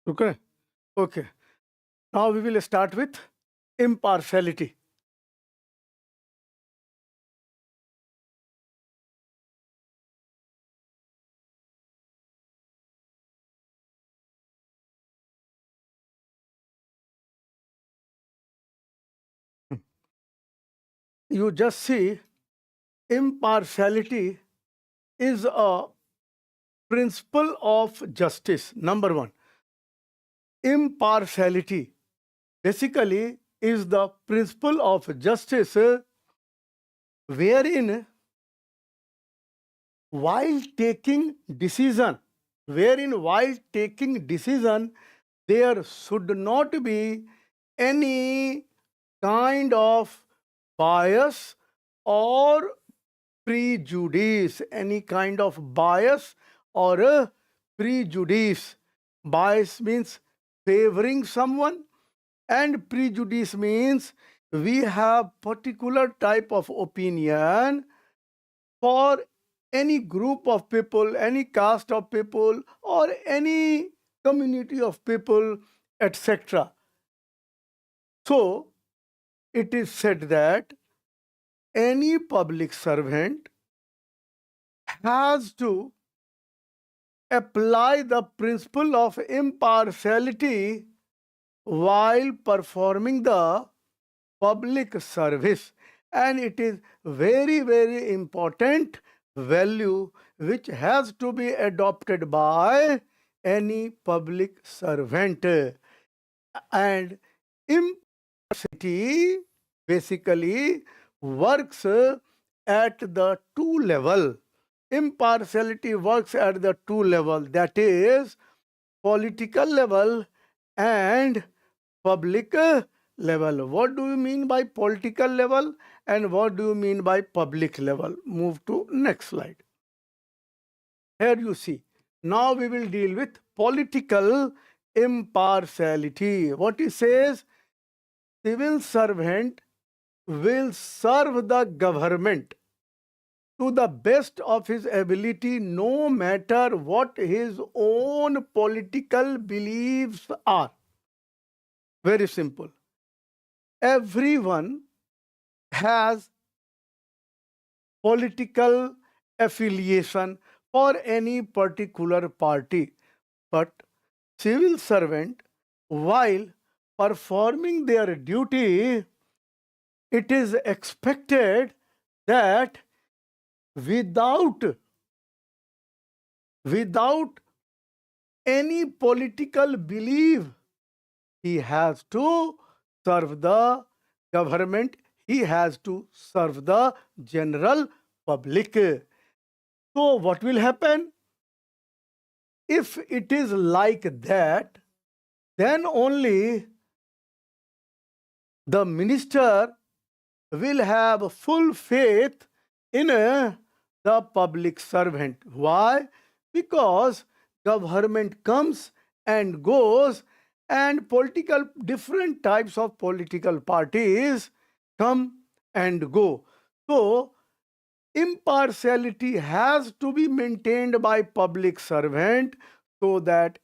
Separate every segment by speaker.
Speaker 1: Okay. Okay. Now we will start with impartiality. You just see, impartiality is a principle of justice. Number one, impartiality basically is the principle of justice wherein while taking decision, there should not be any kind of bias or prejudice, any kind of bias or a prejudice. Bias means favoring someone, and prejudice means we have particular type of opinion for any group of people, any caste of people, or any community of people, etc. So, it is said that any public servant has to apply the principle of impartiality while performing the public service, and it is very important value which has to be adopted by any public servant. And impartiality basically works at the two level. Impartiality works at the two level, that is political level and public level. What do you mean by political level and what do you mean by public level? Move to next slide. Here you see. Now we will deal with political impartiality. What it says, civil servant will serve the government to the best of his ability, no matter what his own political beliefs are. Very simple. Everyone has political affiliation for any particular party, but civil servant, while performing their duty, it is expected that without any political belief, he has to serve the government, he has to serve the general public. So what will happen? If it is like that, then only the minister will have full faith in the public servant. Why? Because government comes and goes, and different types of political parties come and go. So impartiality has to be maintained by public servant so that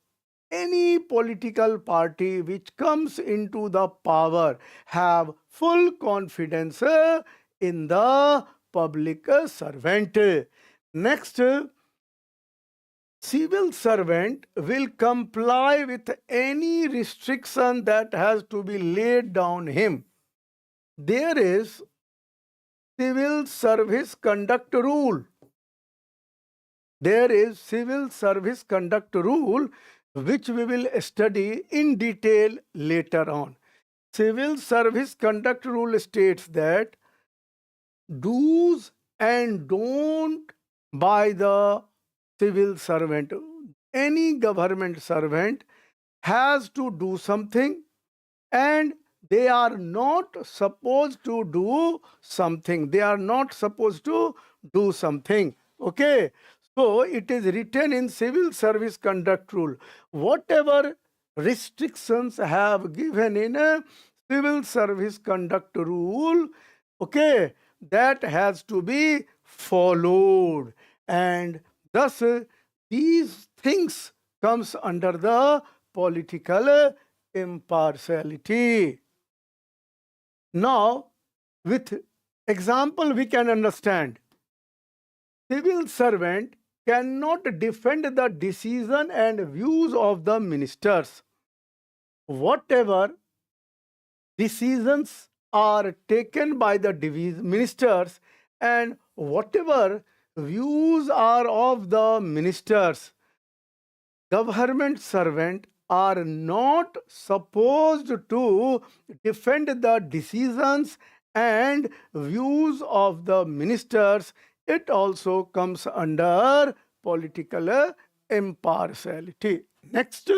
Speaker 1: any political party which comes into the power have full confidence in the public servant. Next, civil servant will comply with any restriction that has to be laid down him. There is civil service conduct rule. There is civil service conduct rule which we will study in detail later on. Civil service conduct rule states that do's and don't by the civil servant. Any government servant has to do something and they are not supposed to do something. They are not supposed to do something. Okay. So it is written in civil service conduct rule. Whatever restrictions have given in a civil service conduct rule, okay, that has to be followed. And thus these things comes under the political impartiality. Now, with example, we can understand. Civil servant cannot defend the decision and views of the ministers. Whatever decisions are taken by the ministers and whatever views are of the ministers, government servants are not supposed to defend the decisions and views of the ministers. It also comes under political impartiality. Next,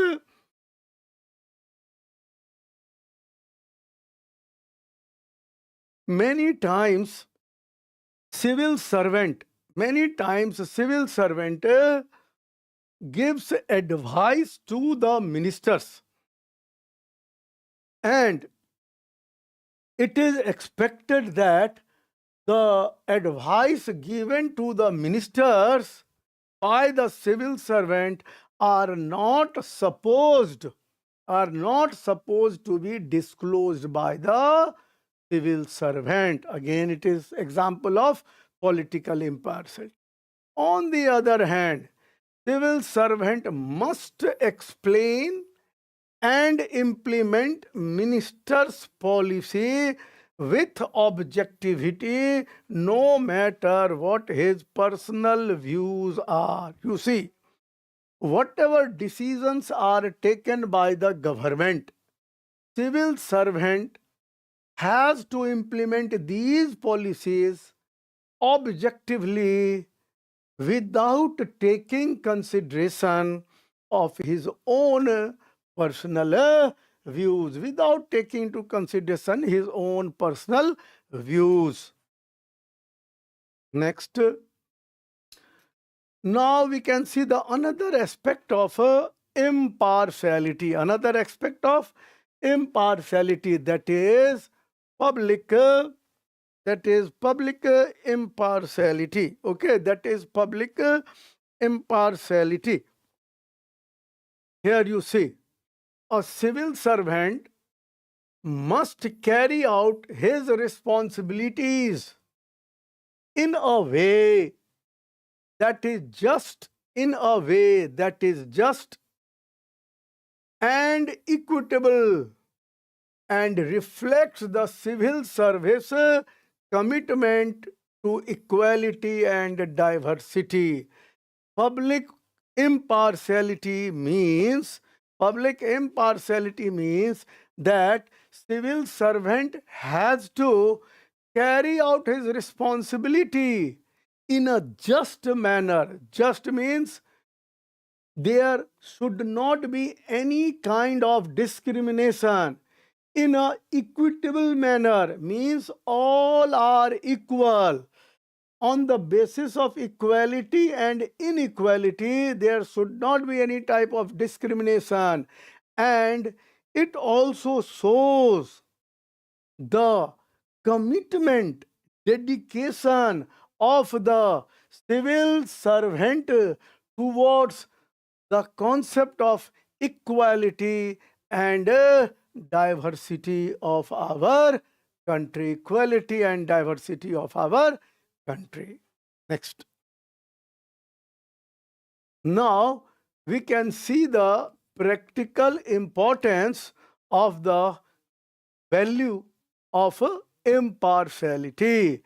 Speaker 1: many times civil servant gives advice to the ministers, and it is expected that the advice given to the ministers by the civil servant are not supposed to be disclosed by the civil servant. Again, it is example of political impartiality. On the other hand, civil servant must explain and implement minister's policy with objectivity, no matter what his personal views are. You see, whatever decisions are taken by the government, civil servant has to implement these policies objectively without taking consideration of his own personal views, without taking into consideration his own personal views. Next, now we can see the another aspect of impartiality, that is public impartiality. Okay, that is public impartiality. Here you see, a civil servant must carry out his responsibilities in a way that is just, and equitable, and reflects the civil service commitment to equality and diversity. Public impartiality means that civil servant has to carry out his responsibility in a just manner. Just means there should not be any kind of discrimination. In a equitable manner means all are equal. On the basis of equality and inequality, there should not be any type of discrimination. And it also shows the commitment, dedication of the civil servant towards the concept of equality and diversity of our country. Equality and diversity of our country. Next. Now we can see the practical importance of the value of impartiality.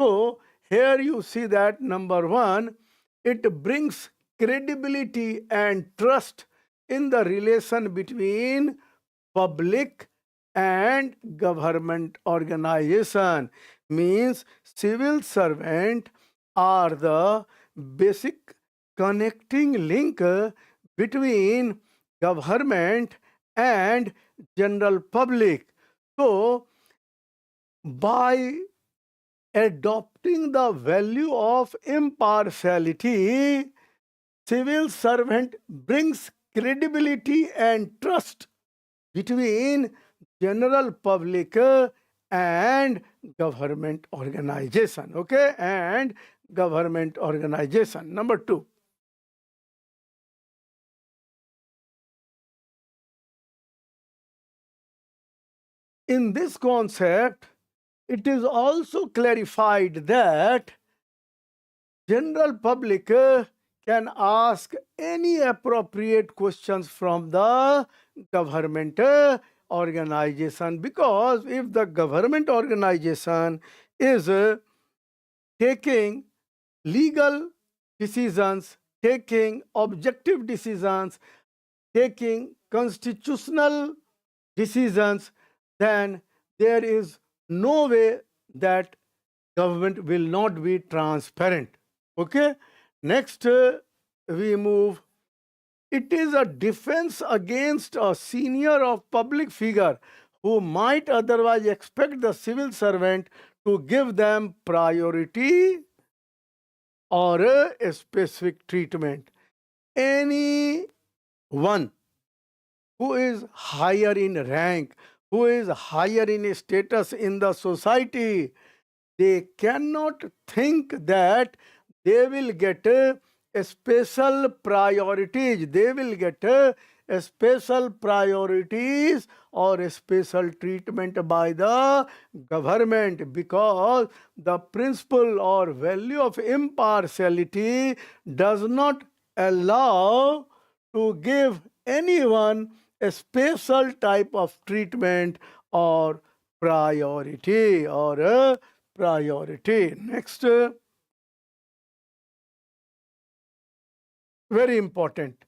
Speaker 1: So here you see that number one, it brings credibility and trust in the relation between public and government organization. Means civil servant are the basic connecting link between government and general public. So by adopting the value of impartiality, civil servant brings credibility and trust between general public and government organization. Okay, and government organization. Number two, In this concept, it is also clarified that general public can ask any appropriate questions from the government organization, because if the government organization is taking legal decisions, taking objective decisions, taking constitutional decisions, then there is no way that government will not be transparent. Okay? Next, we move. It is a defense against a senior or public figure who might otherwise expect the civil servant to give them priority or a specific treatment. Anyone who is higher in rank, who is higher in status in the society, they cannot think that they will get a special priorities. They will get a special priorities or a special treatment by the government, because the principle or value of impartiality does not allow to give anyone a special type of treatment or priority or a priority. Next, very important.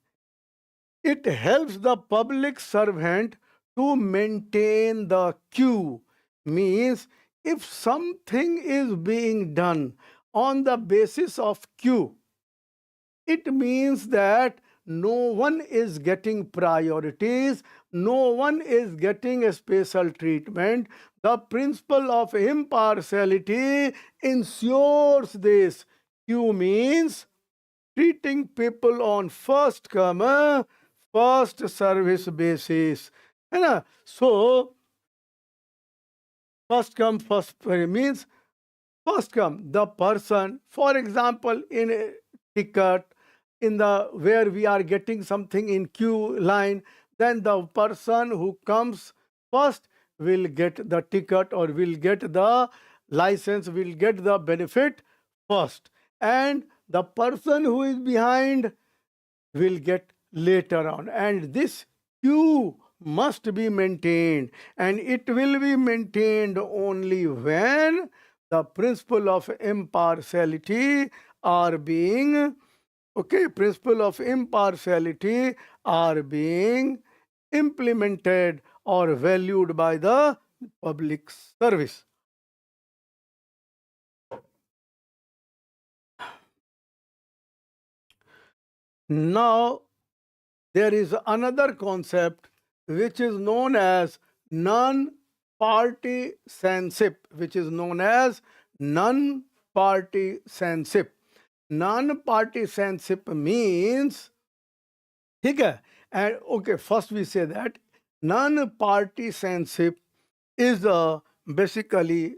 Speaker 1: It helps the public servant to maintain the queue. Means if something is being done on the basis of queue, it means that no one is getting priorities, no one is getting a special treatment. The principle of impartiality ensures this. Q means treating people on first come, first service basis. है ना? So, first come, first means first come, the person, for example, in a ticket, in the where we are getting something in queue line, then the person who comes first will get the ticket or will get the license, will get the benefit first, and the person who is behind will get later on. And this queue must be maintained, and it will be maintained only when the principle of impartiality are being principle of impartiality are being implemented or valued by the public service. Now, there is another concept which is known as non-partisanship, which is known as non-partisanship. Non-partisanship means, ठीक है, and okay, first we say that non-partisanship is basically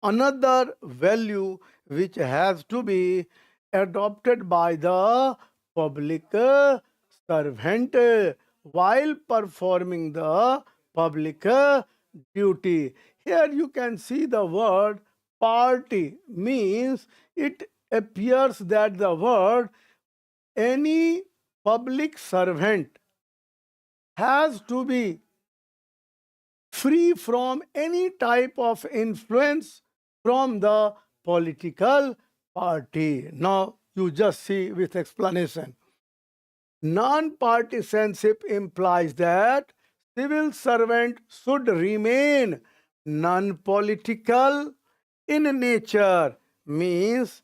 Speaker 1: another value which has to be adopted by the public servant while performing the public duty. Here you can see the word party, means it appears that the word any public servant has to be free from any type of influence from the political party. Now, you just see with explanation. Non-partisanship implies that civil servant should remain non-political in nature, means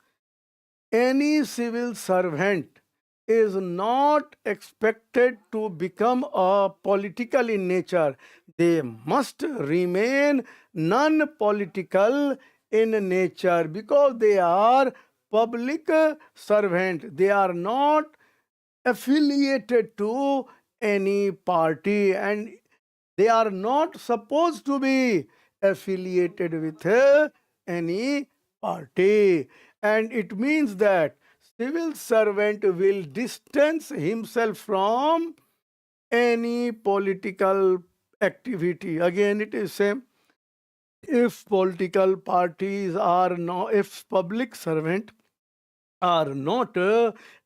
Speaker 1: any civil servant is not expected to become a political in nature. They must remain non-political in nature because they are public servant. They are not affiliated to any party, and they are not supposed to be affiliated with any party. And it means that civil servant will distance himself from any political activity. Again, it is same. If political parties are not, if public servant are not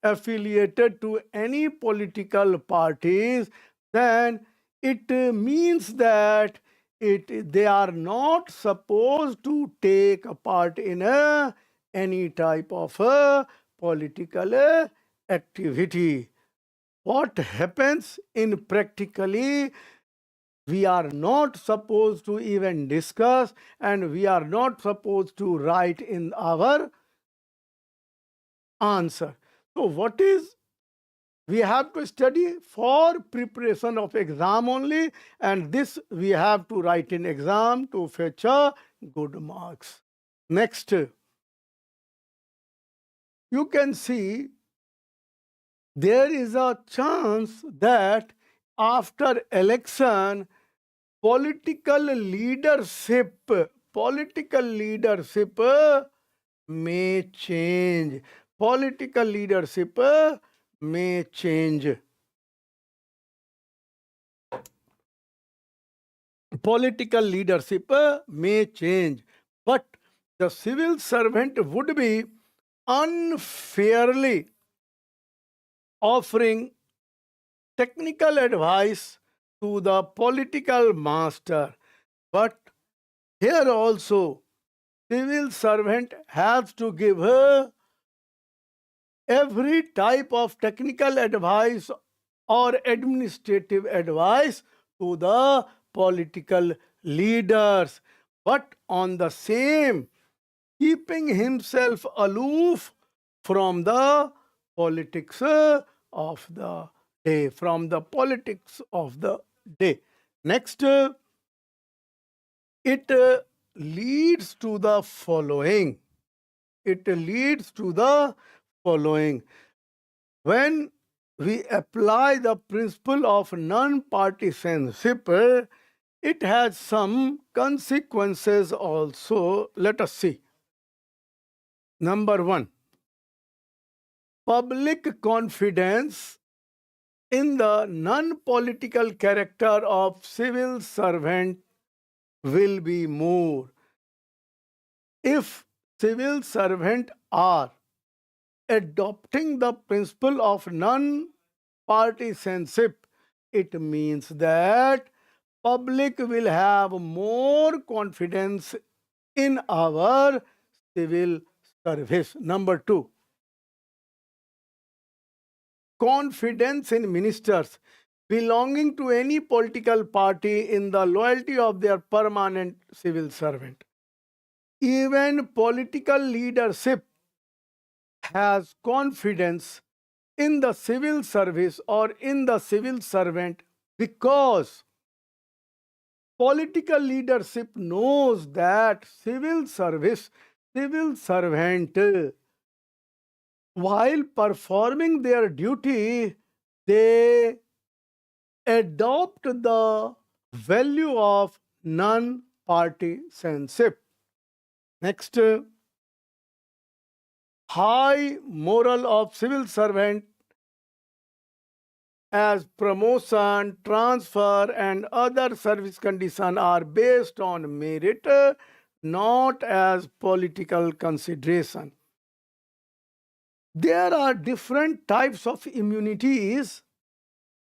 Speaker 1: affiliated to any political parties, then it means that they are not supposed to take a part in any type of political activity. What happens in practically, we are not supposed to even discuss, and we are not supposed to write in our answer. So what is, we have to study for preparation of exam only, and this we have to write in exam to fetch a good marks. Next, you can see there is a chance that after election political leadership may change. Political leadership may change. Political leadership may change, but the civil servant would be unfairly offering technical advice to the political master. But here also, civil servant has to give every type of technical advice or administrative advice to the political leaders, but on the same, keeping himself aloof from the politics of the day, from the politics of the day. Next, it leads to the following. It leads to the following. When we apply the principle of non-partisanship, it has some consequences also. Let us see. Number one, public confidence in the non-political character of civil servant will be more. If civil servant are adopting the principle of non-partisanship, it means that public will have more confidence in our civil service. Number two, confidence in ministers belonging to any political party in the loyalty of their permanent civil servant. Even political leadership has confidence in the civil service or in the civil servant, because political leadership knows that civil servant, while performing their duty, they adopt the value of non-partisanship. Next, high moral of civil servant as promotion, transfer, and other service conditions are based on merit, not as political consideration. There are different types of immunities.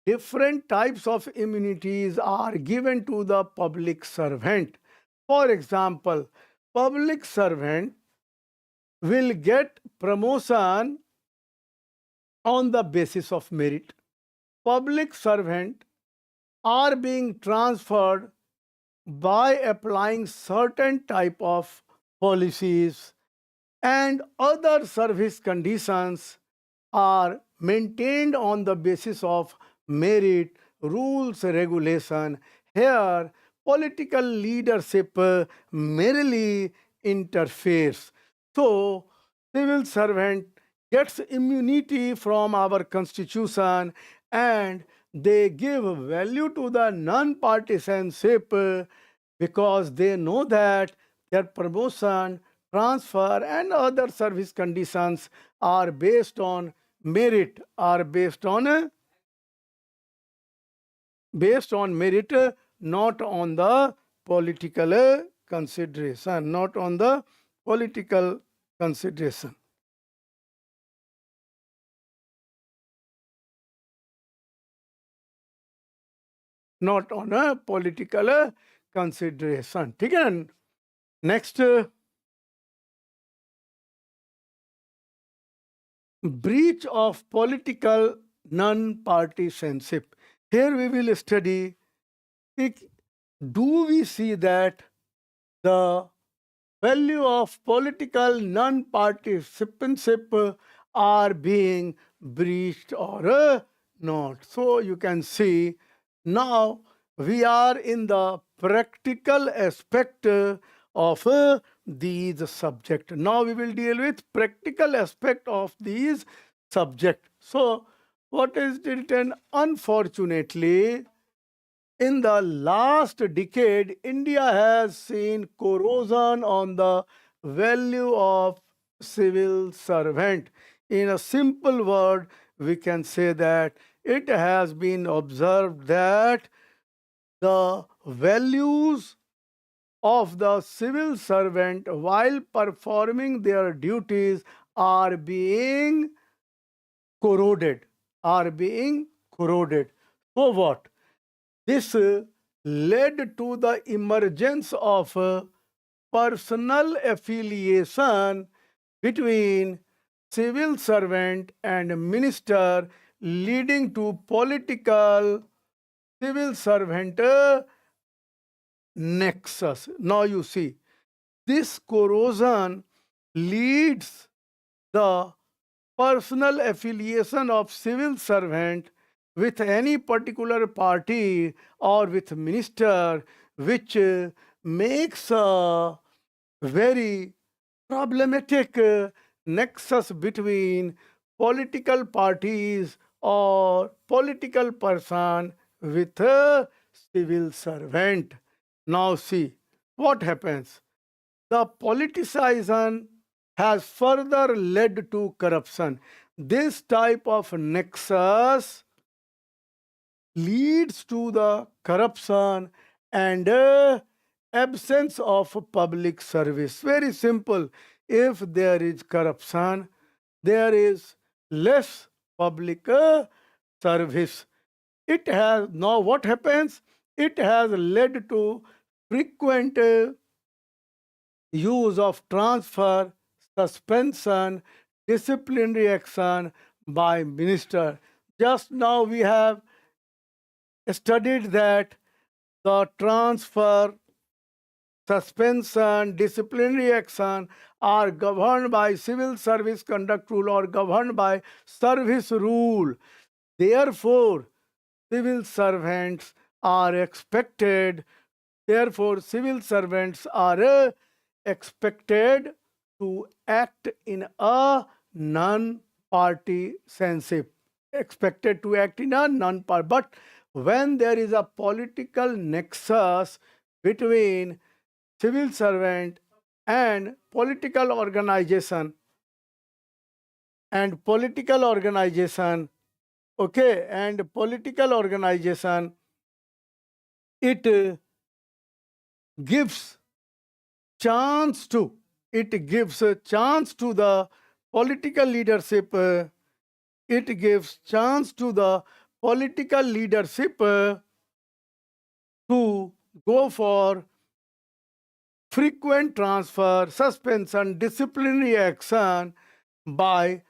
Speaker 1: Different types of immunities are given to the public servant. For example, public servant will get promotion on the basis of merit. Public servant are being transferred by applying certain type of policies, and other service conditions are maintained on the basis of merit, rules, regulation. Here, political leadership merely interferes. So, civil servant gets immunity from our constitution, and they give value to the non-partisanship because they know that their promotion, transfer, and other service conditions are based on merit, based on merit, not on the political consideration, not on the political consideration. Not on a political consideration. ठीक है ना? Next, breach of political non-partisanship. Here we will study, do we see that the value of political non-participanship are being breached or not? So you can see now we are in the practical aspect of these subject. Now we will deal with practical aspect of these subject. So what is written? Unfortunately, in the last decade, India has seen corrosion on the value of civil servant. In a simple word, we can say that it has been observed that the values of the civil servant while performing their duties are being corroded. So what? This led to the emergence of personal affiliation between civil servant and minister, leading to political civil servant nexus. Now you see, this corrosion leads the personal affiliation of civil servant with any particular party or with minister, which makes a very problematic nexus between political parties or political person with a civil servant. Now see what happens. The politicization has further led to corruption. This type of nexus leads to the corruption and absence of public service. Very simple. If there is corruption, there is less public service. It has now what happens? It has led to frequent use of transfer, suspension, disciplinary action by minister. Just now we have studied that the transfer, suspension, disciplinary action are governed by civil service conduct rule or governed by service rule. Therefore, civil servants are expected, to act in a non-partisanship. But when there is a political nexus between civil servant and political organization, it gives chance to the political leadership. It gives chance to the political leadership to go for frequent transfer, suspension, disciplinary action by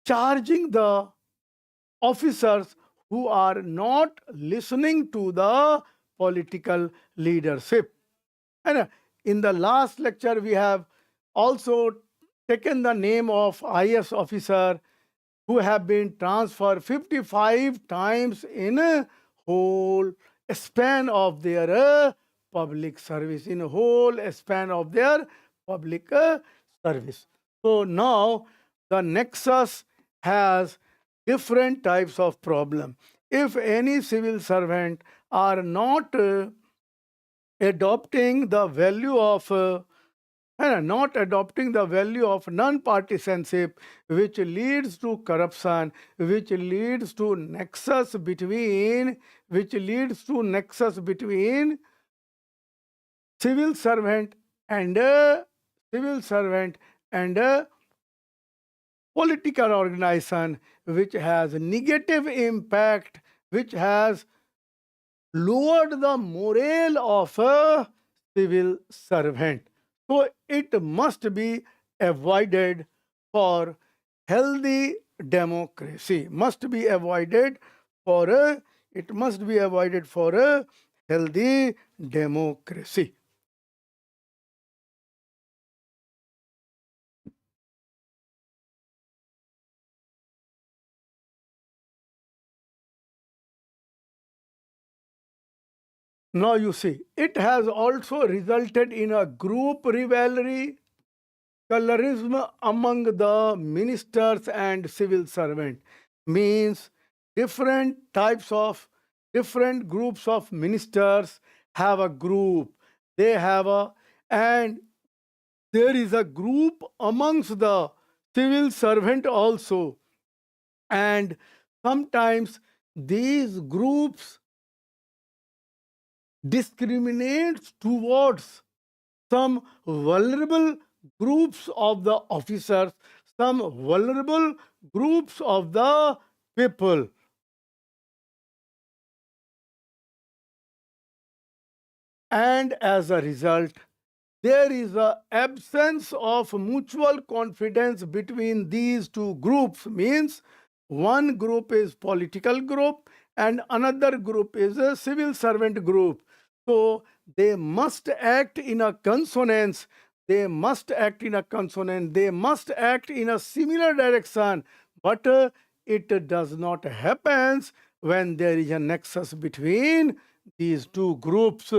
Speaker 1: charging the officers who are not listening to the political leadership. And in the last lecture, we have also taken the name of IS officer who have been transferred 55 times in a whole span of their public service, service. So now the nexus has different types of problem. If any civil servant are not adopting the value of non-partisanship, which leads to corruption, which leads to nexus between civil servant and a civil servant and a political organization which has negative impact, which has lowered the morale of a civil servant. So it must be avoided for healthy democracy. Must be avoided for a it must be avoided for a healthy democracy. Now you see, it has also resulted in a group rivalry, colorism among the ministers and civil servant. Means different types of different groups of ministers have a group. They have a and there is a group amongst the civil servant also. And sometimes these groups discriminates towards some vulnerable groups of the officers, some vulnerable groups of the people. And as a result, there is an absence of mutual confidence between these two groups. Means one group is political group and another group is a civil servant group. So they must act in a consonance. They must act in a consonance. They must act in a similar direction. But it does not happen when there is a nexus between these two groups.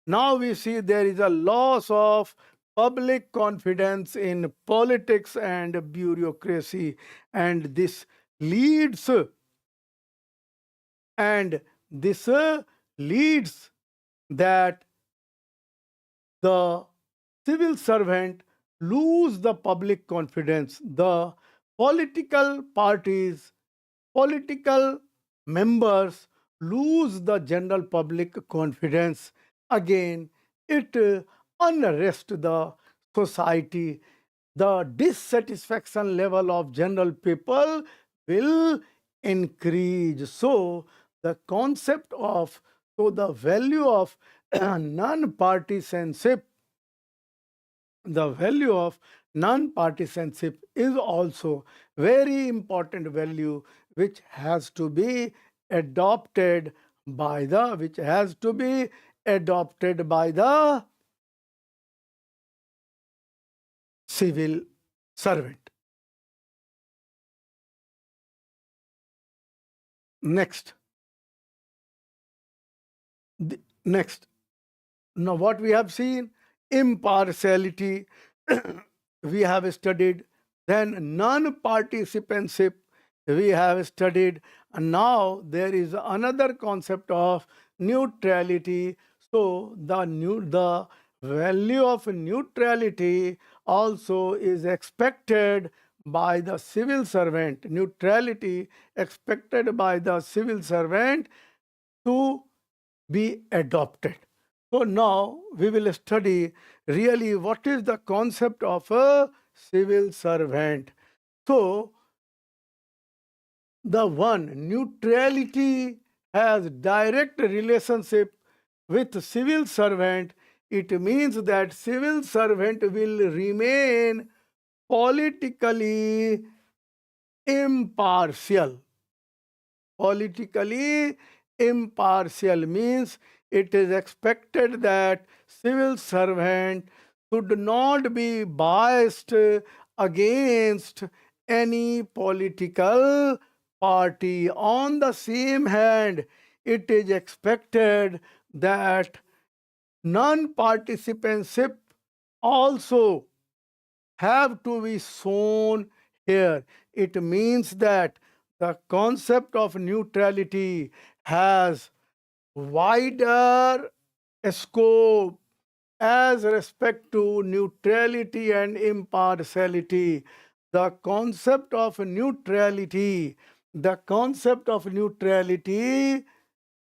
Speaker 1: Now we see there is a loss of public confidence in politics and bureaucracy, and this leads and this leads that the civil servant lose the public confidence. The political parties, political members lose the general public confidence. Again, it unrest the society. The dissatisfaction level of general people will increase. So the concept of the value of non-partisanship, the value of non-partisanship is also very important value which has to be adopted by the civil servant. Next. Next. Now what we have seen, impartiality, we have studied, then non-participantship we have studied, and now there is another concept of neutrality. So the value of neutrality also is expected by the civil servant. Neutrality expected by the civil servant to be adopted. So now we will study really what is the concept of a civil servant. So the one, neutrality has direct relationship with civil servant. It means that civil servant will remain politically impartial. Politically impartial means it is expected that civil servant should not be biased against any political party. On the same hand, it is expected that non-participantship also have to be shown here. It means that the concept of neutrality has wider scope as respect to neutrality and impartiality. The concept of neutrality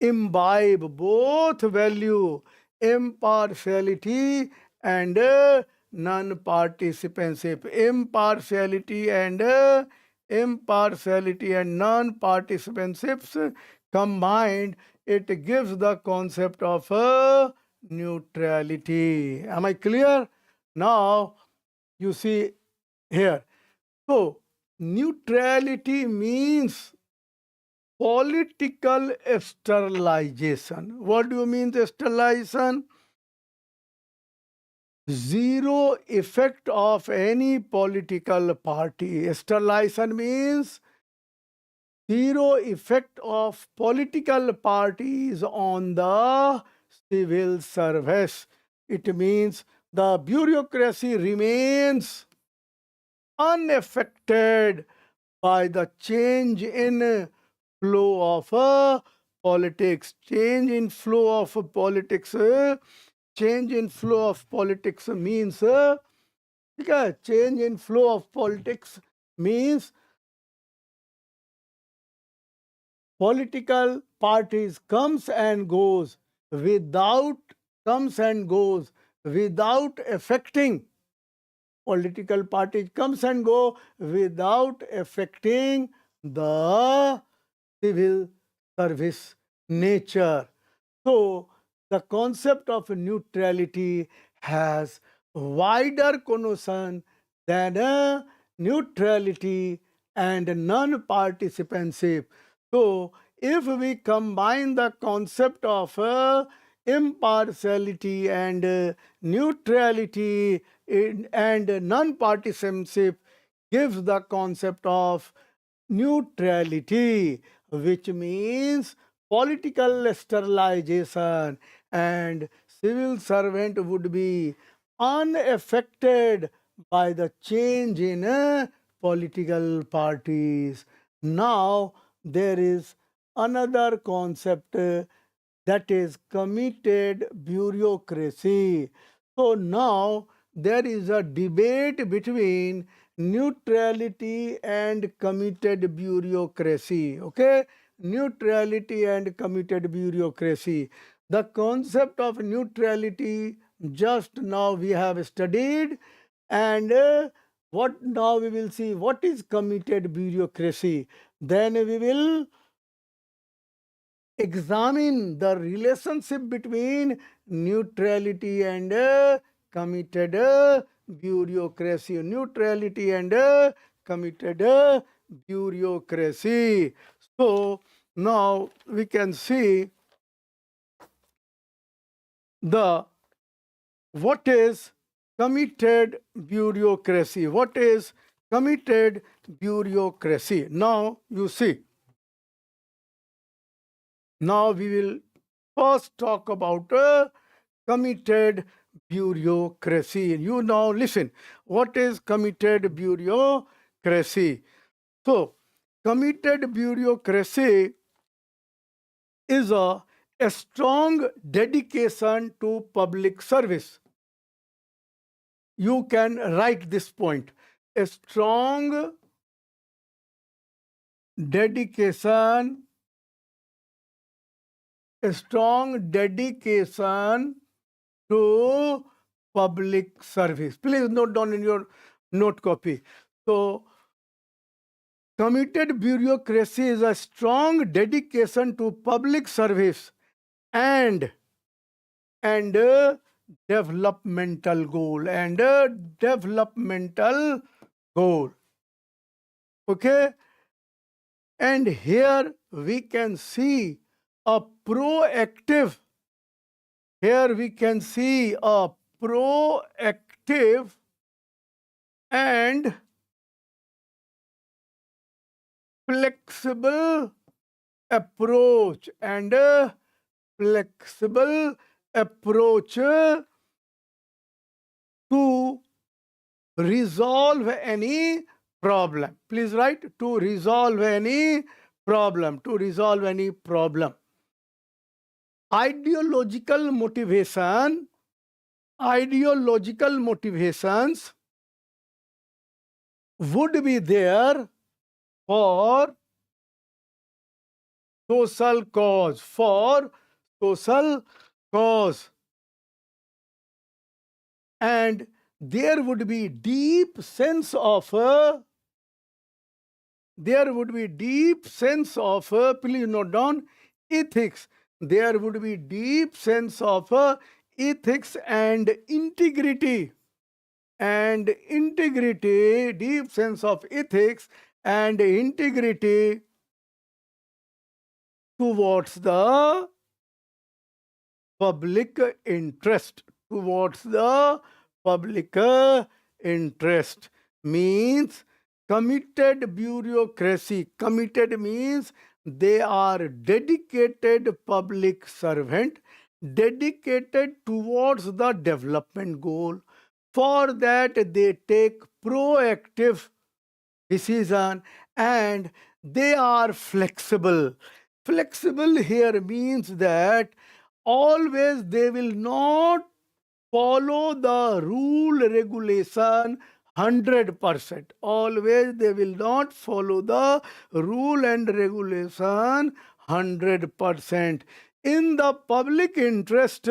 Speaker 1: imbibe both value, impartiality and non-participanship. Impartiality and non-participanship combined, it gives the concept of neutrality. Am I clear? Now, you see here. So, neutrality means political sterilization. What do you mean sterilization? Zero effect of any political party. Sterilization means zero effect of political parties on the civil service. It means the bureaucracy remains unaffected by the change in flow of politics. Change in flow of politics. Change in flow of politics means change in flow of politics means political parties without comes and goes without affecting political parties comes and go without affecting the civil service nature. So the concept of neutrality has wider connotation than neutrality and non-participanship. So if we combine the concept of impartiality and neutrality and non-partisanship gives the concept of neutrality, which means political sterilization, and civil servant would be unaffected by the change in political parties. Now there is another concept that is committed bureaucracy. So now there is a debate between neutrality and committed bureaucracy. Okay, neutrality and committed bureaucracy. The concept of neutrality just now we have studied, and what now we will see what is committed bureaucracy. Then we will examine the relationship between neutrality and committed bureaucracy. Neutrality and committed bureaucracy. So now we can see the what is committed bureaucracy. What is committed bureaucracy? Now you see. Now we will first talk about committed bureaucracy. You now listen. What is committed bureaucracy? So, committed bureaucracy is a strong dedication to public service. You can write this point. A strong dedication to public service. Please note down in your note copy. So, committed bureaucracy is a strong dedication to public service and developmental goal Okay, and here we can see a proactive and flexible approach to resolve any problem. Please write to resolve any problem. Ideological motivations would be there for social cause. and there would be deep sense of please note down, ethics. There would be deep sense of ethics and integrity, deep sense of ethics and integrity towards the public interest. Towards the public interest means committed bureaucracy. Committed means they are dedicated public servant, dedicated towards the development goal. For that, they take proactive decision and they are flexible. Flexible here means that always they will not follow the rule regulation 100%. Always they will not follow the rule and regulation 100%. In the public interest,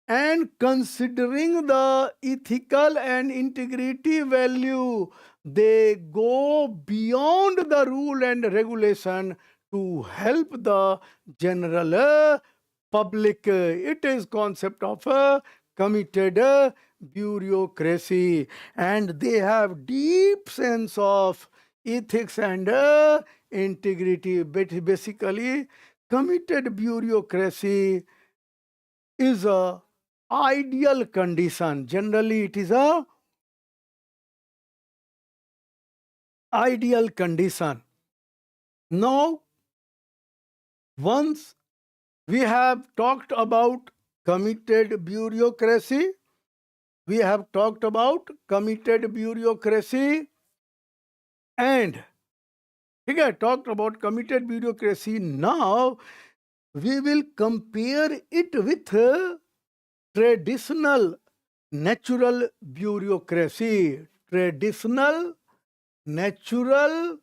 Speaker 1: and considering the ethical and integrity value, they go beyond the rule and regulation to help the general public. It is concept of committed bureaucracy, and they have deep sense of ethics and integrity. But basically, committed bureaucracy is a ideal condition. Generally, it is a ideal condition. Now, once we have talked about committed bureaucracy, we have talked about committed bureaucracy, and okay, talked about committed bureaucracy. Now, we will compare it with traditional natural bureaucracy. Traditional natural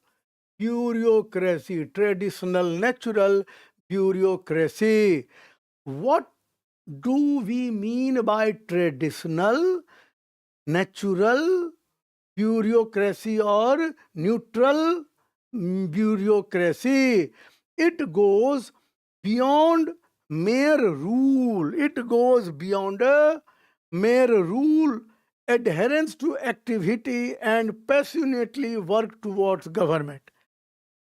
Speaker 1: bureaucracy. Traditional natural bureaucracy. What do we mean by traditional natural bureaucracy or neutral bureaucracy? It goes beyond mere rule. It goes beyond a mere rule, adherence to activity, and passionately work towards government.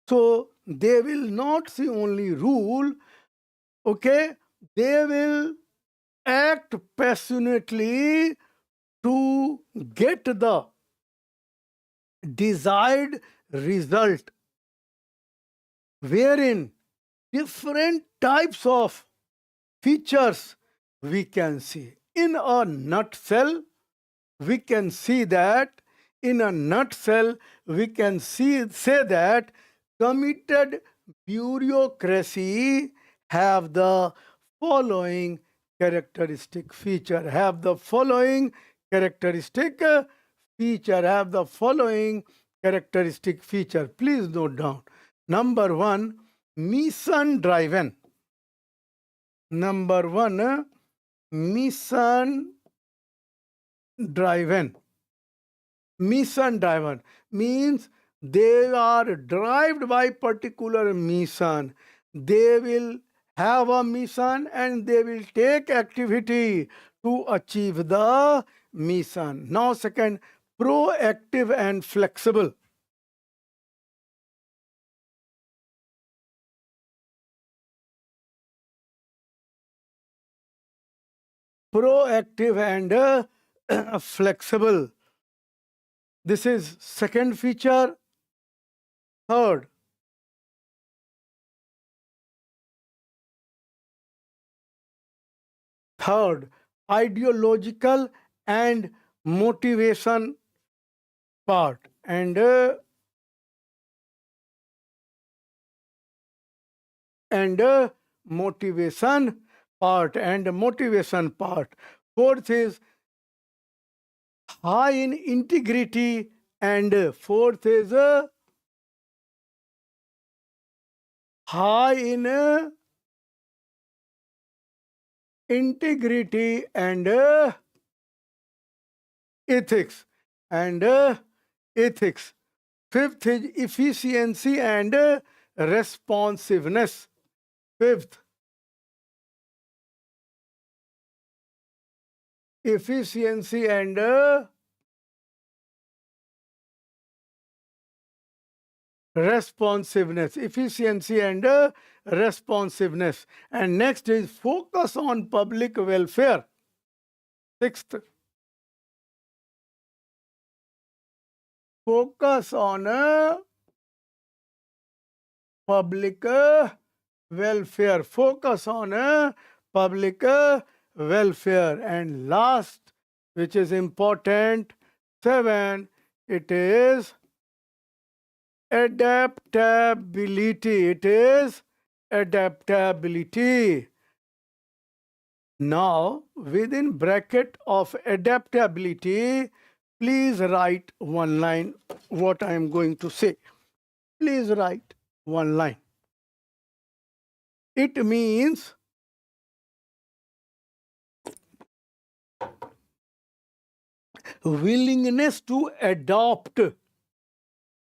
Speaker 1: So they will not see only rule, okay? They will act passionately to get the desired result, wherein different types of features we can see. In a nutshell, we can see that, in a nutshell, we can say that committed bureaucracy have the following characteristic feature, have the following characteristic feature, have the following characteristic feature. Please note down. Number one, mission driven. Number one, mission driven. Mission driven means they are driven by particular mission. They will have a mission and they will take activity to achieve the mission. Now, second, proactive and flexible. Proactive and flexible. This is second feature. Third, ideological and motivation part, and motivation part. Fourth is high in integrity, and fourth is high in integrity and ethics and ethics. Fifth is efficiency and responsiveness. Fifth, efficiency and responsiveness. Efficiency and responsiveness. And next is focus on public welfare. Sixth, focus on public welfare. Focus on public welfare. And last, which is important, 7, it is adaptability. It is adaptability. Now, within bracket of adaptability, please write one line what I am going to say. Please write one line. It means willingness to adopt.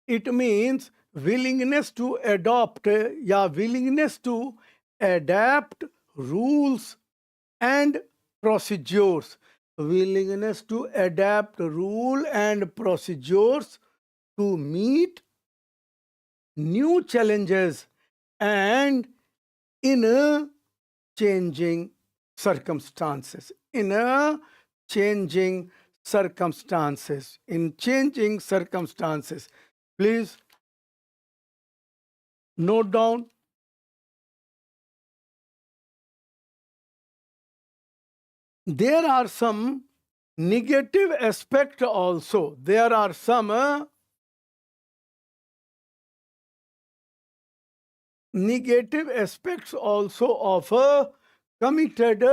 Speaker 1: It means willingness to adopt, willingness to adapt rules and procedures. Willingness to adapt rule and procedures to meet new challenges and in a changing circumstances. In a changing circumstances. In changing circumstances. Please note down. There are some negative aspects also. There are some negative aspects also of a committed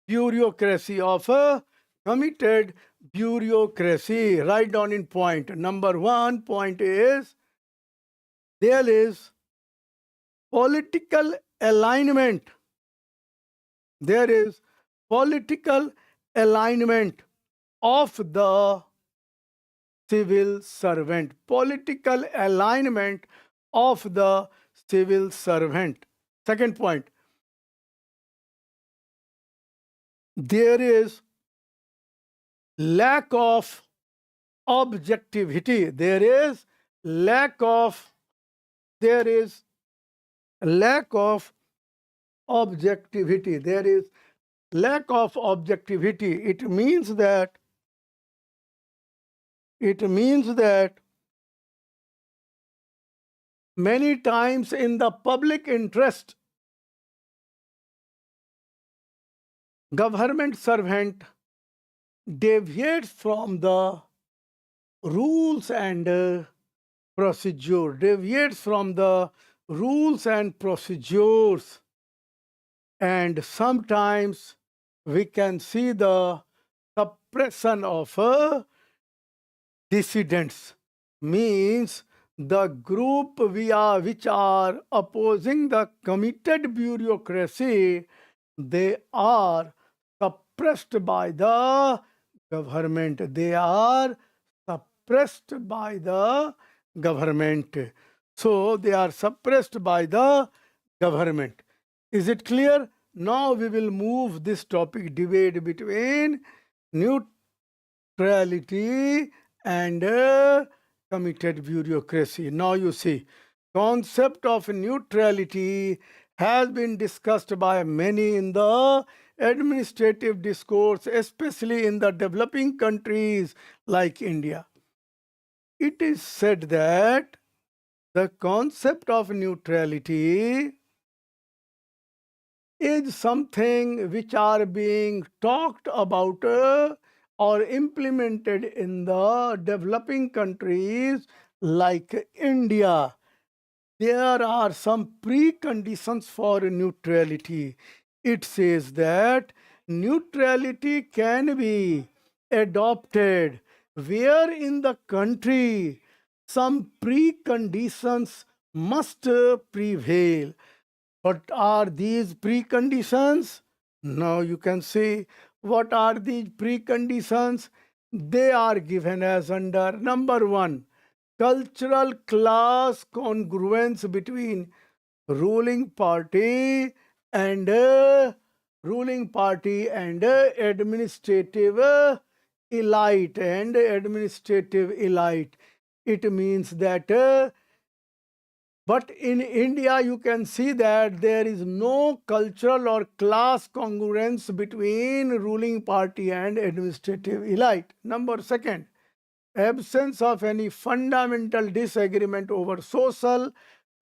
Speaker 1: bureaucracy. Of a committed bureaucracy. Write down in point. Number 1 point is there is political alignment. There is political alignment of the civil servant. Political alignment of the civil servant. Second point, there is lack of objectivity. There is lack of objectivity. There is lack of objectivity. It means that many times in the public interest, government servant deviates from the rules and procedure, deviates from the rules and procedures, and sometimes we can see the suppression of dissidents. Means the group which are opposing the committed bureaucracy, they are suppressed by the government. They are suppressed by the government. So they are suppressed by the government. Is it clear? Now we will move this topic, debate between neutrality and committed bureaucracy. Now you see, concept of neutrality has been discussed by many in the administrative discourse, especially in the developing countries like India. It is said that the concept of neutrality is something which are being talked about or implemented in the developing countries like India. There are some preconditions for neutrality. It says that neutrality can be adopted where in the country some preconditions must prevail. What are these preconditions? Now you can see what are these preconditions. They are given as under number one, cultural class congruence between ruling party and administrative elite. It means that but in India, you can see that there is no cultural or class congruence between ruling party and administrative elite. Number second, absence of any fundamental disagreement over social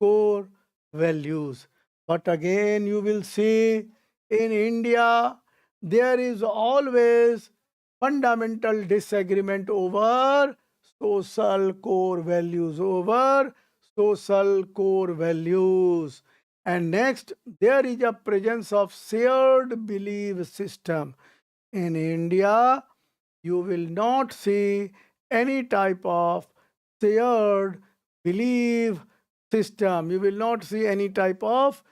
Speaker 1: core values. But again, you will see in India, there is always fundamental disagreement over social core values, And next, there is a presence of shared belief system. In India, you will not see any type of shared belief system. You will not see any type of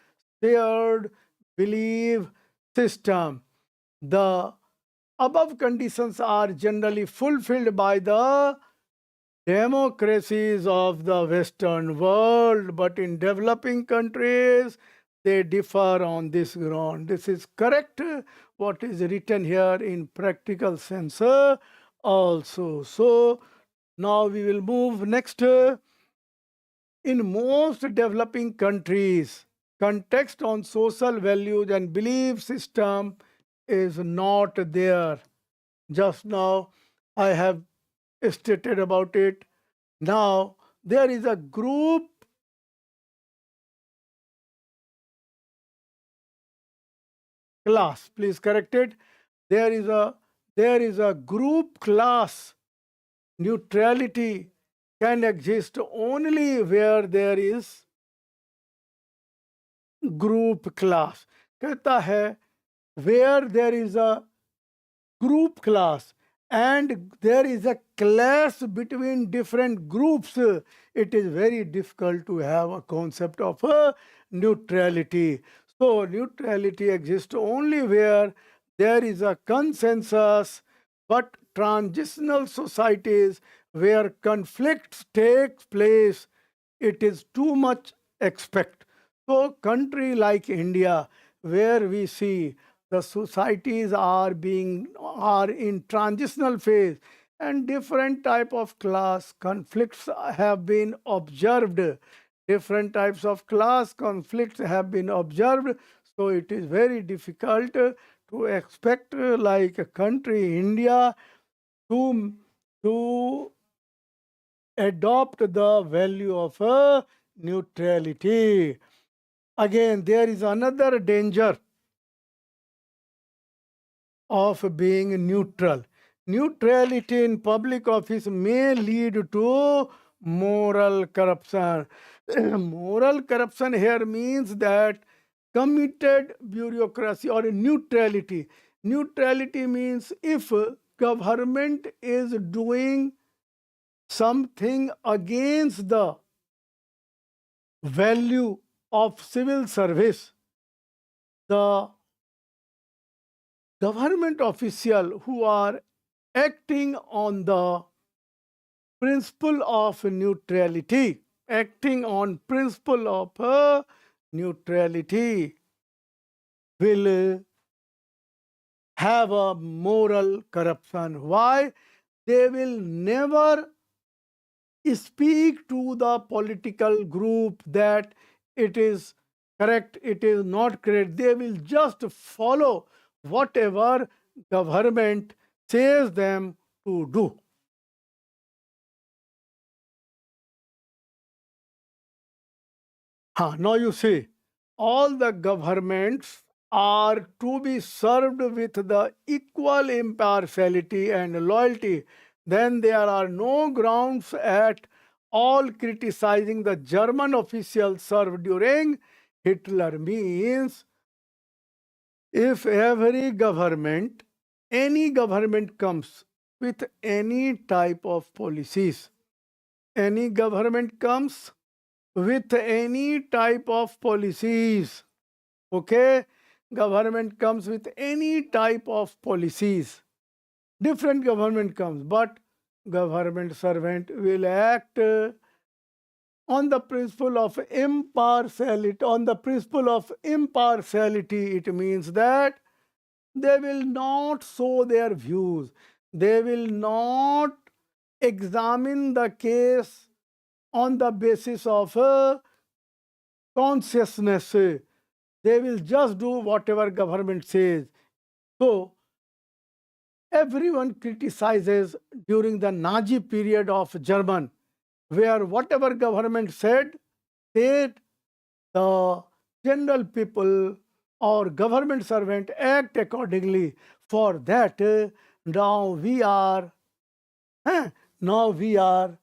Speaker 1: shared belief system. The above conditions are generally fulfilled by the democracies of the Western world, but in developing countries, they differ on this ground. This is correct, what is written here in practical sense also. So, now we will move next. In most developing countries, context on social values and belief system is not there. Just now, I have stated about it. Now, there is a group class. Please correct it. There is a group class. Neutrality can exist only where there is group class. कहता है where there is a group class and there is a clash between different groups, it is very difficult to have a concept of neutrality. So, neutrality exists only where there is a consensus, but transitional societies where conflicts take place, it is too much expect. So, country like India, where we see the societies are in transitional phase and different type of class conflicts have been observed, so it is very difficult to expect like a country India to adopt the value of neutrality. Again, there is another danger of being neutral. Neutrality in public office may lead to moral corruption. Moral corruption here means that committed bureaucracy or neutrality. Neutrality means if government is doing something against the value of civil service, the government official who are acting on the principle of neutrality, will have a moral corruption. Why? They will never speak to the political group that it is correct, it is not correct. They will just follow whatever government says them to do. Now you see, all the governments are to be served with the equal impartiality and loyalty. Then there are no grounds at all criticizing the German officials served during Hitler. Means if any government comes with any type of policies, any government comes with any type of policies, okay, government comes with any type of policies, different government comes, but government servant will act on the principle of impartiality. On the principle of impartiality, it means that they will not sow their views. They will not examine the case on the basis of consciousness. They will just do whatever government says. So, everyone criticizes during the Nazi period of German, where whatever government said, the general people or government servant act accordingly. For that, now we are now we are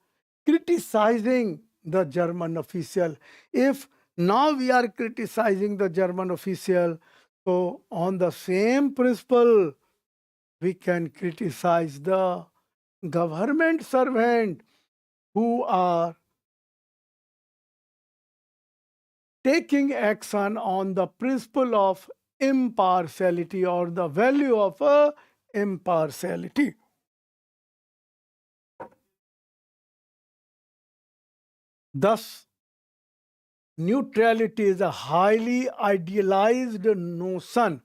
Speaker 1: criticizing the German official. If now we are criticizing the German official, so on the same principle, we can criticize the government servant who are taking action on the principle of impartiality or the value of impartiality. Thus, neutrality is a highly idealized notion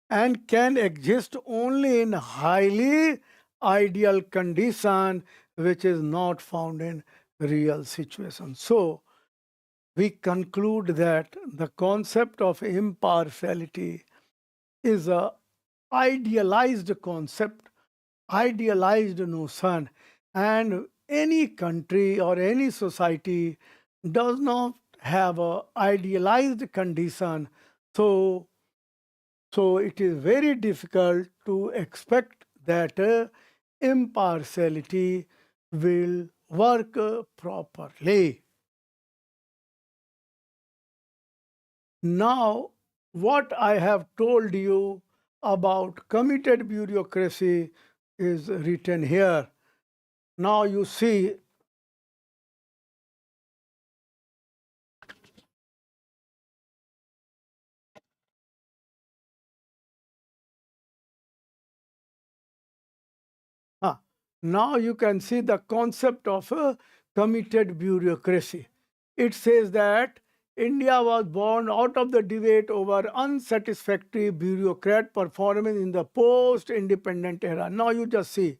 Speaker 1: and can exist only in highly ideal condition, which is not found in real situations. So, we conclude that the concept of impartiality is a idealized concept, idealized notion, and any country or any society does not have a idealized condition. So it is very difficult to expect that impartiality will work properly. Now, what I have told you about committed bureaucracy is written here. Now you see, now you can see the concept of a committed bureaucracy. It says that India was born out of the debate over unsatisfactory bureaucrat performance in the post-independent era. Now you just see,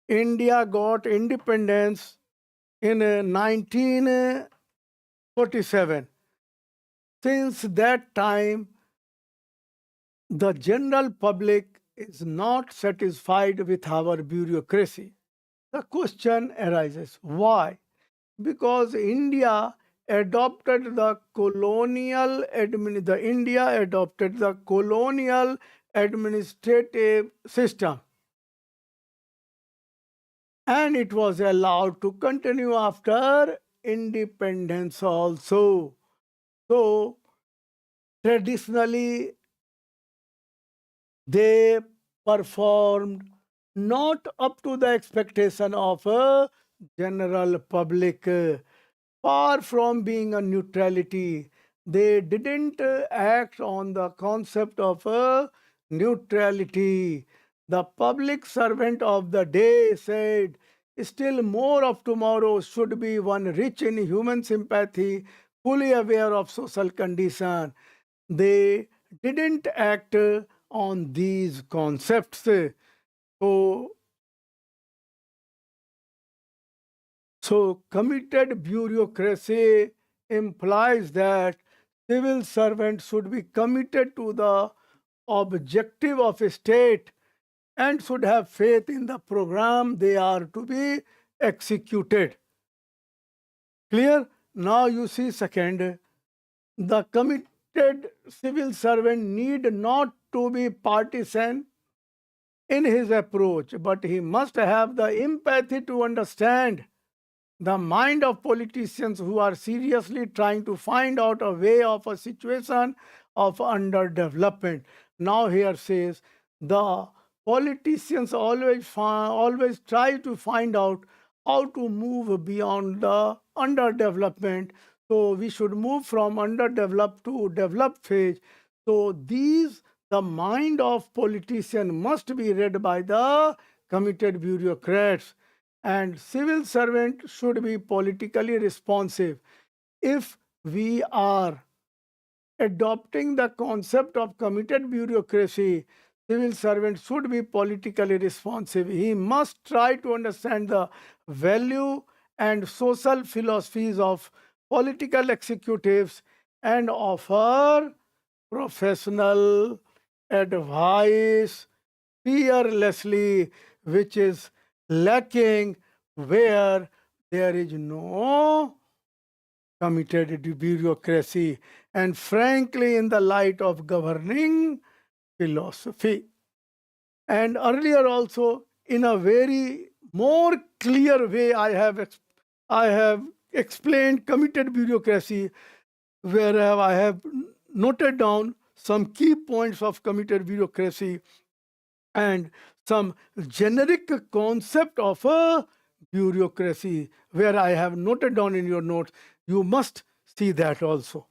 Speaker 1: India got independence in 1947. Since that time, the general public is not satisfied with our bureaucracy. The question arises, why? Because India adopted the colonial administrative system, and it was allowed to continue after independence also. So traditionally they performed not up to the expectation of a general public. Far from being a neutrality, they didn't act on the concept of neutrality. The public servant of the day said, still more of tomorrow should be one rich in human sympathy, fully aware of social condition. They didn't act on these concepts. So committed bureaucracy implies that civil servants should be committed to the objective of a state and should have faith in the program they are to be executed. Clear? Now you see second, the committed civil servant need not to be partisan in his approach, but he must have the empathy to understand the mind of politicians who are seriously trying to find out a way of a situation of underdevelopment. Now here says the politicians always try to find out how to move beyond the underdevelopment. So we should move from underdeveloped to developed phase. So the mind of politician must be read by the committed bureaucrats, and civil servant should be politically responsive. If we are adopting the concept of committed bureaucracy, civil servant should be politically responsive. He must try to understand the value and social philosophies of political executives and offer professional advice fearlessly, which is lacking where there is no committed to bureaucracy, and frankly, in the light of governing philosophy. And earlier also, in a very more clear way, I have explained committed bureaucracy, where I have noted down some key points of committed bureaucracy and some generic concept of a bureaucracy, where I have noted down in your notes. You must see that also.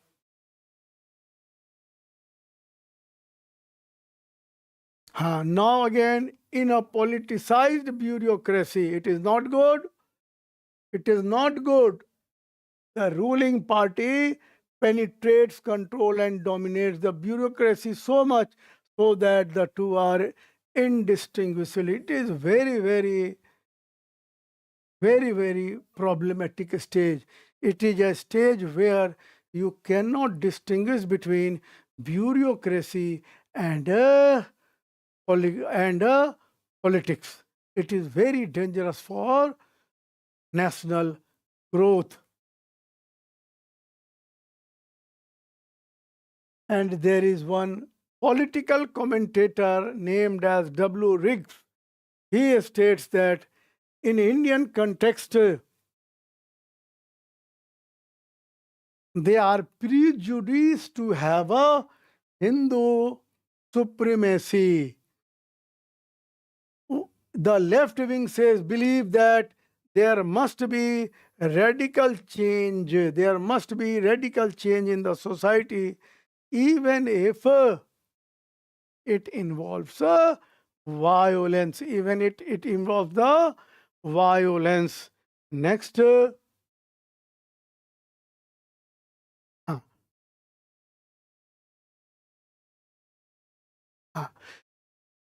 Speaker 1: Now again, in a politicized bureaucracy, it is not good. It is not good. The ruling party penetrates, control, and dominates the bureaucracy so much so that the two are indistinguishable. It is very problematic stage. It is a stage where you cannot distinguish between bureaucracy and politics. It is very dangerous for national growth. And there is one political commentator named as W. Riggs. He states that in Indian context, they are prejudiced to have a Hindu supremacy. The left wing says, believe that there must be radical change. There must be radical change in the society, even if it involves violence, even it involves the violence. Next,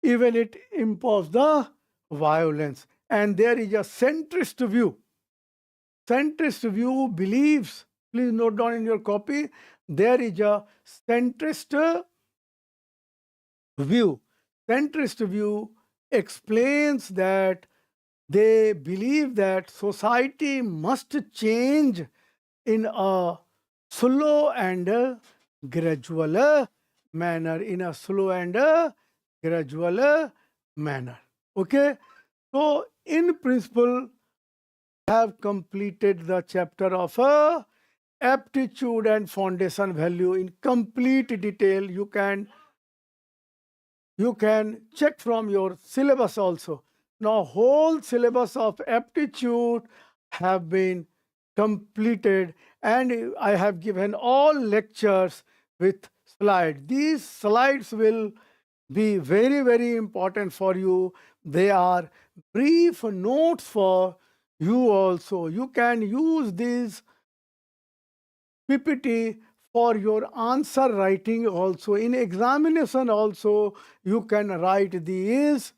Speaker 1: even it involves the violence. And there is a centrist view. Centrist view believes, please note down in your copy, there is a centrist view. Centrist view explains that they believe that society must change in a slow and gradual manner. In a slow and gradual manner. Okay? So, in principle, have completed the chapter of aptitude and foundation value in complete detail. You can check from your syllabus also. Now, whole syllabus of aptitude have been completed, and I have given all lectures with slides. These slides will be very important for you. They are brief notes for you also. You can use these PPT for your answer writing also. In examination also, you can write these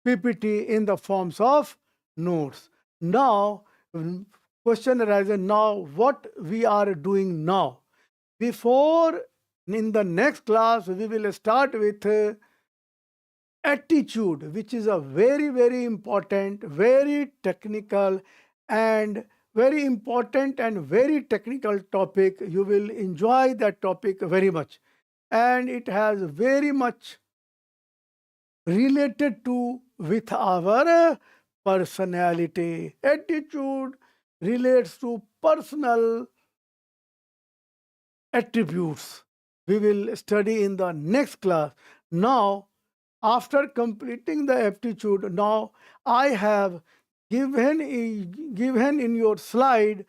Speaker 1: PPT in the forms of notes. Now, question arises, now what we are doing now? Before, in the next class, we will start with attitude, which is a very important, very technical and very important and very technical topic. You will enjoy that topic very much. And it has very much related to with our personality. Attitude relates to personal attributes. We will study in the next class. Now, after completing the aptitude, now I have given in your slide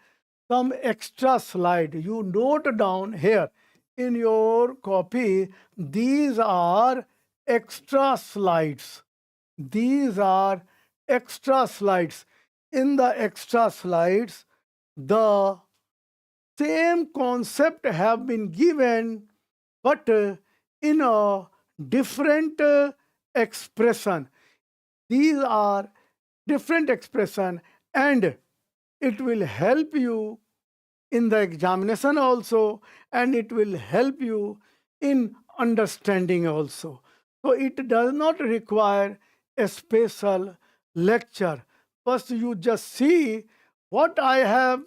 Speaker 1: some extra slide. You note down here in your copy, these are extra slides. these are extra slides. In the extra slides, the same concept have been given, but in a different expression. These are different expression, and it will help you in the examination also, and it will help you in understanding also. So it does not require a special lecture. First, you just see what I have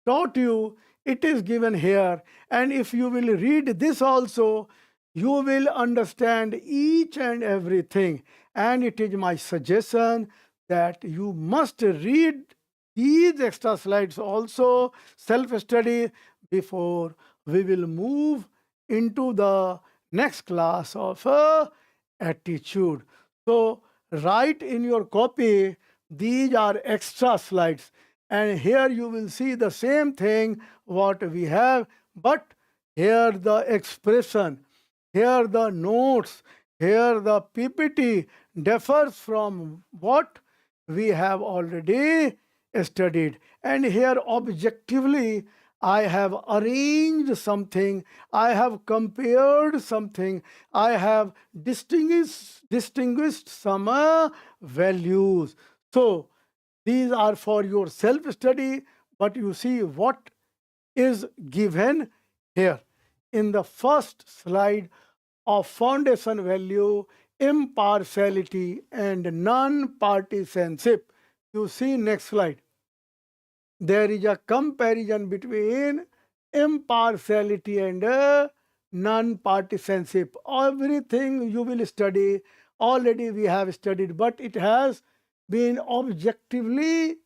Speaker 1: taught you, it is given here. And if you will read this also, you will understand each and everything. And it is my suggestion that you must read these extra slides also, self-study, before we will move into the next class of attitude. So write in your copy, these are extra slides. And here you will see the same thing what we have, but here the expression, here the notes, here the PPT differs from what we have already studied. And here objectively, I have arranged something, I have compared something, I have distinguished some values. So these are for your self-study, but you see what is given here. In the first slide of foundation value, impartiality and non-partisanship. You see next slide. There is a comparison between impartiality and non-partisanship. Everything you will study, already we have studied, but it has been objectively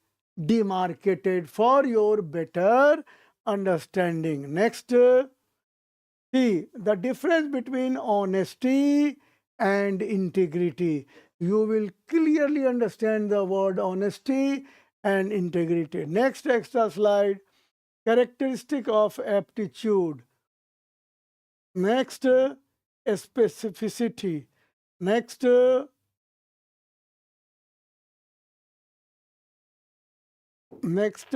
Speaker 1: demarcated for your better understanding. Next, see the difference between honesty and integrity. You will clearly understand the word honesty and integrity. Next extra slide, characteristic of aptitude. Next, specificity. Next, next,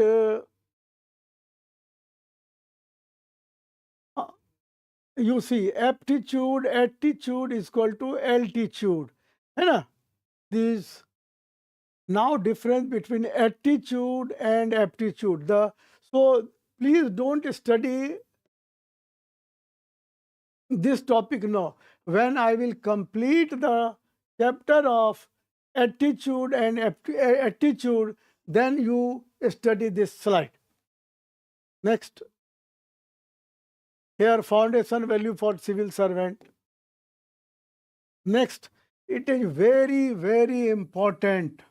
Speaker 1: you see aptitude, attitude is equal to altitude. है ना? These now difference between attitude and aptitude. So please don't study this topic now. When I will complete the chapter of attitude and attitude, then you study this slide. Next, here foundation value for civil servant. Next, it is very, very important.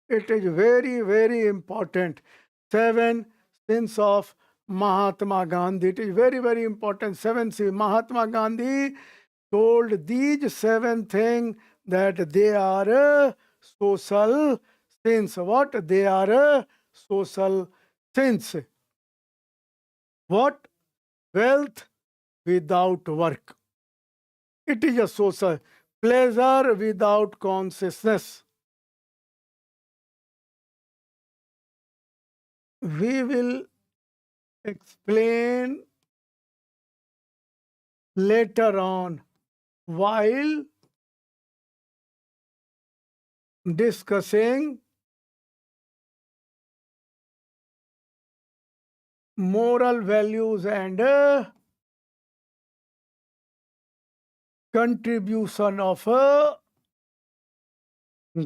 Speaker 1: It is very, very important. 7 sins of Mahatma Gandhi. It is very, very important. 7 sins. Mahatma Gandhi told these 7 things that they are social sins. What? They are social sins. What? Wealth without work. It is a social. Pleasure without consciousness. We will explain later on while discussing moral values and contribution of a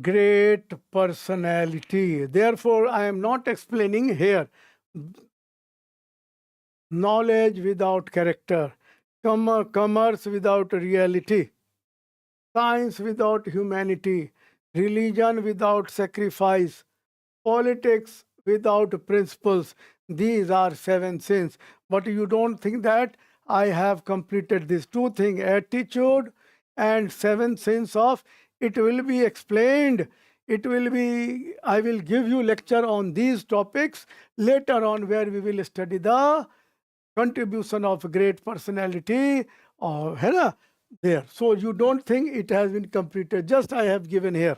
Speaker 1: great personality. Therefore, I am not explaining here. Knowledge without character, commerce without reality, science without humanity, religion without sacrifice, politics without principles. These are 7 sins. But you don't think that I have completed these 2 things, attitude and 7 sins of. It will be explained. It will be, I will give you lecture on these topics later on, where we will study the contribution of great personality, or है ना, there. So you don't think it has been completed. Just I have given here.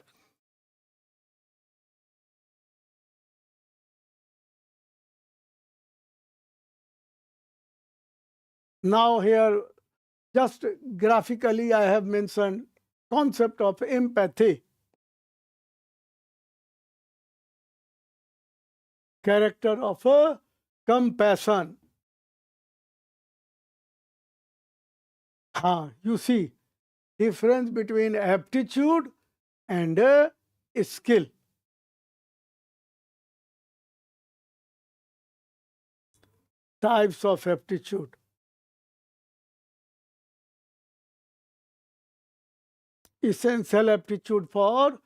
Speaker 1: Now here, just graphically, I have mentioned concept of empathy, character of a compassion. You see, difference between aptitude and skill. Types of aptitude. Essential aptitude for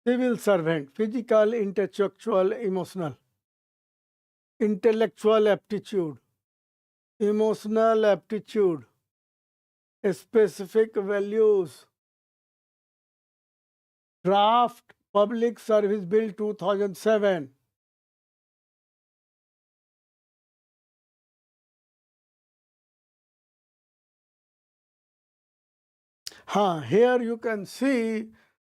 Speaker 1: civil servant: physical, intellectual, emotional. Intellectual aptitude, emotional aptitude, specific values. Draft Public Service Bill 2007. Here you can see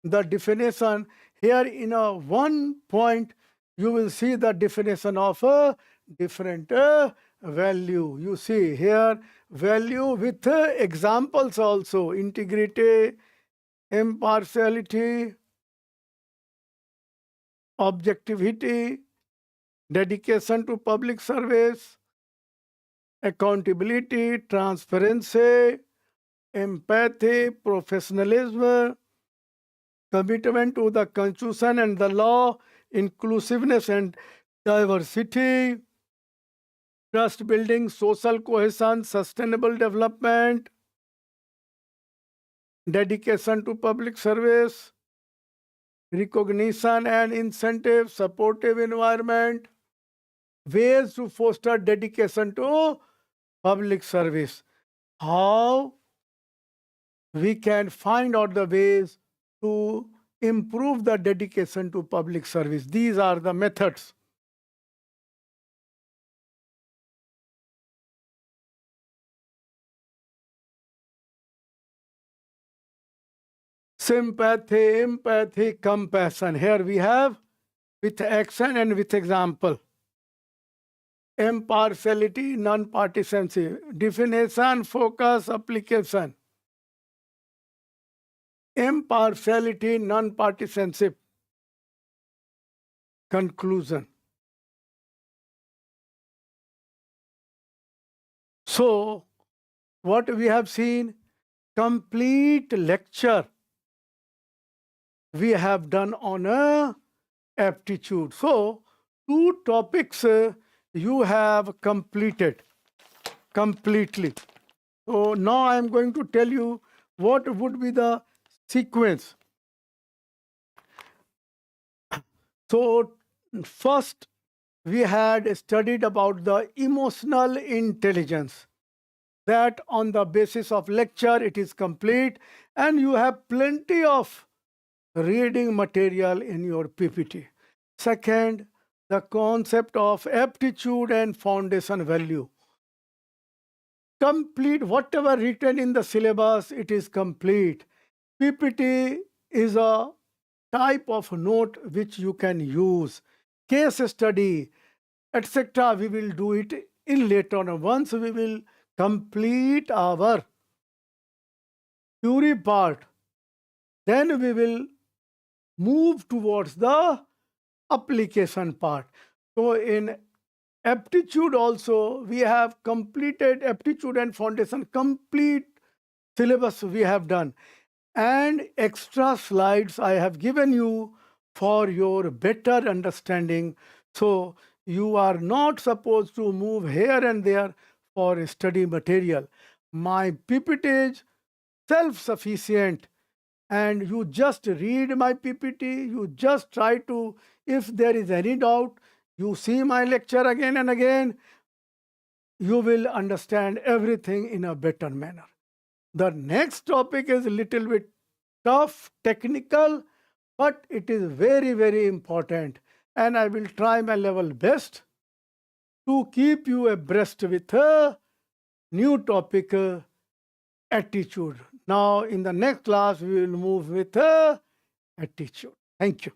Speaker 1: the definition. Here in a one point, you will see the definition of a different value. You see here value with examples also: integrity, impartiality, objectivity, dedication to public service, accountability, transparency, empathy, professionalism, commitment to the Constitution and the law, inclusiveness and diversity, trust building, social cohesion, sustainable development, dedication to public service, recognition and incentive, supportive environment, ways to foster dedication to public service. How we can find out the ways to improve the dedication to public service. These are the methods. Sympathy, empathy, compassion. Here we have with action and with example. Impartiality, non-partisanship. Definition, focus, application. Impartiality, non-partisanship. Conclusion. So, what we have seen, complete lecture we have done on aptitude. So, two topics you have completed completely. So, now I am going to tell you what would be the sequence. So, first we had studied about the emotional intelligence. That on the basis of lecture it is complete, and you have plenty of reading material in your PPT. Second, the concept of aptitude and foundation value. Complete whatever written in the syllabus, it is complete. PPT is a type of note which you can use. Case study, etc. We will do it in later on. Once we will complete our theory part, then we will move towards the application part. So in aptitude also, we have completed aptitude and foundation, complete syllabus we have done. And extra slides I have given you for your better understanding. So you are not supposed to move here and there for study material. My PPT is self-sufficient, and you just read my PPT, you just try to, if there is any doubt, you see my lecture again and again, you will understand everything in a better manner. The next topic is a little bit tough, technical, but it is very, very important, and I will try my level best to keep you abreast with a new topic, attitude. Now, in the next class, we will move with attitude. Thank you.